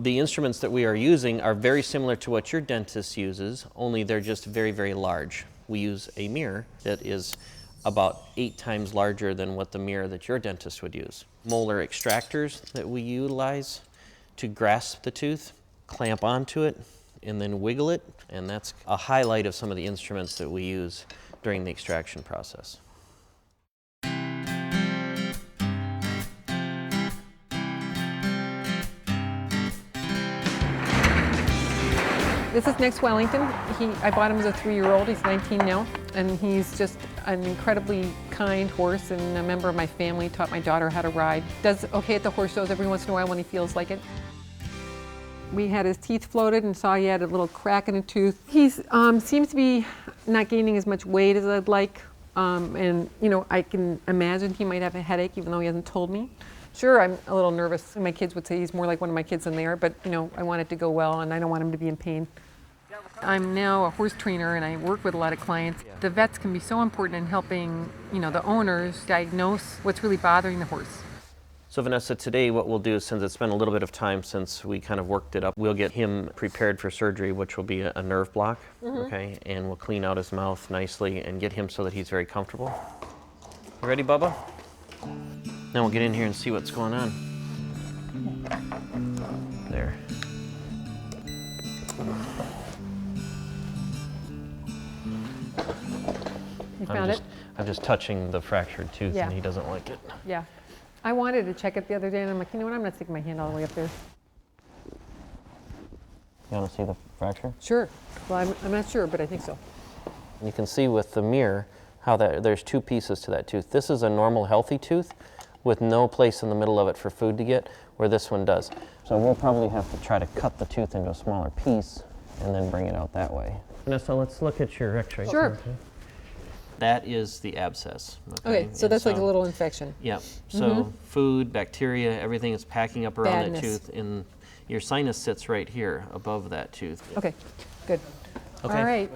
The instruments that we are using are very similar to what your dentist uses, only they're just very, very large. We use a mirror that is about 8 times larger than what the mirror that your dentist would use. Molar extractors that we utilize to grasp the tooth, clamp onto it, and then wiggle it, and that's a highlight of some of the instruments that we use during the extraction process. This is Nick's Wellington. I bought him as a 3-year-old. He's 19 now, and he's just an incredibly kind horse and a member of my family. Taught my daughter how to ride. Does okay at the horse shows every once in a while when he feels like it. We had his teeth floated and saw he had a little crack in a tooth. He seems to be not gaining as much weight as I'd like, and I can imagine he might have a headache even though he hasn't told me. Sure, I'm a little nervous. My kids would say he's more like one of my kids than they are, but I want it to go well and I don't want him to be in pain. I'm now a horse trainer and I work with a lot of clients. The vets can be so important in helping, the owners diagnose what's really bothering the horse. So Vanessa, today what we'll do is, since it's been a little bit of time since we kind of worked it up, we'll get him prepared for surgery, which will be a nerve block, okay? And we'll clean out his mouth nicely and get him so that he's very comfortable. You ready, Bubba? Now we'll get in here and see what's going on. There. You found it? I'm just touching the fractured tooth, Yeah. and he doesn't like it. Yeah. I wanted to check it the other day and I'm like, you know what, I'm not sticking my hand all the way up there. You want to see the fracture? Sure. Well, I'm not sure, but I think so. You can see with the mirror how there's 2 pieces to that tooth. This is a normal healthy tooth with no place in the middle of it for food to get, where this one does. So we'll probably have to try to cut the tooth into a smaller piece and then bring it out that way. Vanessa, let's look at your x-ray. Sure. That is the abscess. Okay, so that's like a little infection. Yeah, so food, bacteria, everything is packing up around that Badness. tooth, and your sinus sits right here above that tooth. Okay, good. Okay. All right.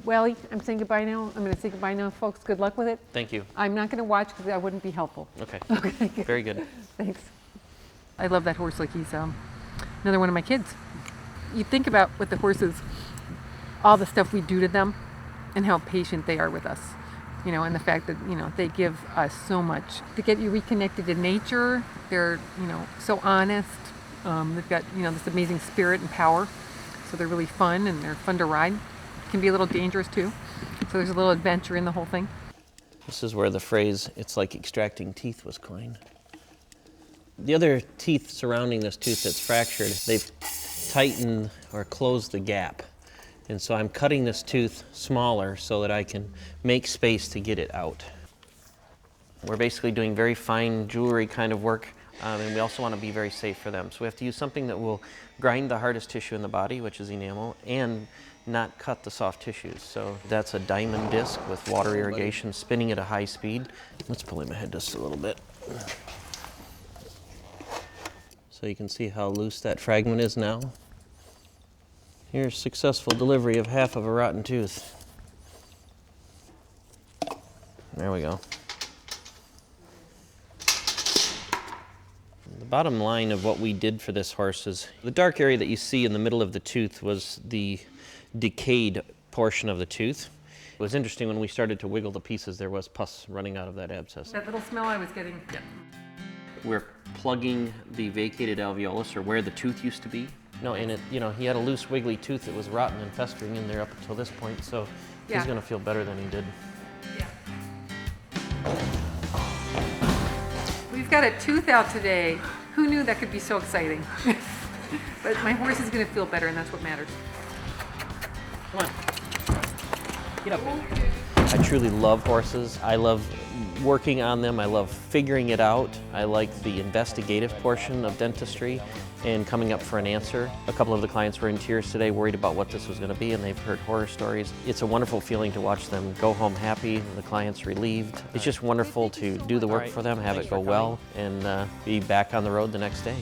Welly, I'm saying goodbye now. I'm going to say goodbye now, folks. Good luck with it. Thank you. I'm not going to watch because that wouldn't be helpful. Okay. Okay. Very good. Thanks. I love that horse like he's another one of my kids. You think about with the horses, all the stuff we do to them and how patient they are with us. And the fact that, they give us so much. To get you reconnected to nature, they're, so honest. They've got, this amazing spirit and power. So they're really fun and they're fun to ride. Can be a little dangerous too. So there's a little adventure in the whole thing. This is where the phrase, "it's like extracting teeth," was coined. The other teeth surrounding this tooth that's fractured, they've tightened or closed the gap. And so I'm cutting this tooth smaller so that I can make space to get it out. We're basically doing very fine jewelry kind of work, and we also want to be very safe for them. So we have to use something that will grind the hardest tissue in the body, which is enamel, and not cut the soft tissues. So that's a diamond disc with water irrigation, spinning at a high speed. Let's pull him ahead just a little bit. So you can see how loose that fragment is now. Here's successful delivery of half of a rotten tooth. There we go. The bottom line of what we did for this horse is the dark area that you see in the middle of the tooth was the decayed portion of the tooth. It was interesting when we started to wiggle the pieces, there was pus running out of that abscess. That little smell I was getting. Yeah. We're plugging the vacated alveolus, or where the tooth used to be. No, and it, he had a loose, wiggly tooth that was rotten and festering in there up until this point, so he's going to feel better than he did. Yeah. We've got a tooth out today. Who knew that could be so exciting? But my horse is going to feel better, and that's what matters. Come on. Get up. I truly love horses. I love working on them. I love figuring it out. I like the investigative portion of dentistry and coming up for an answer. A couple of the clients were in tears today, worried about what this was going to be, and they've heard horror stories. It's a wonderful feeling to watch them go home happy, the clients relieved. It's just wonderful to do the work for them, have it go well, and be back on the road the next day.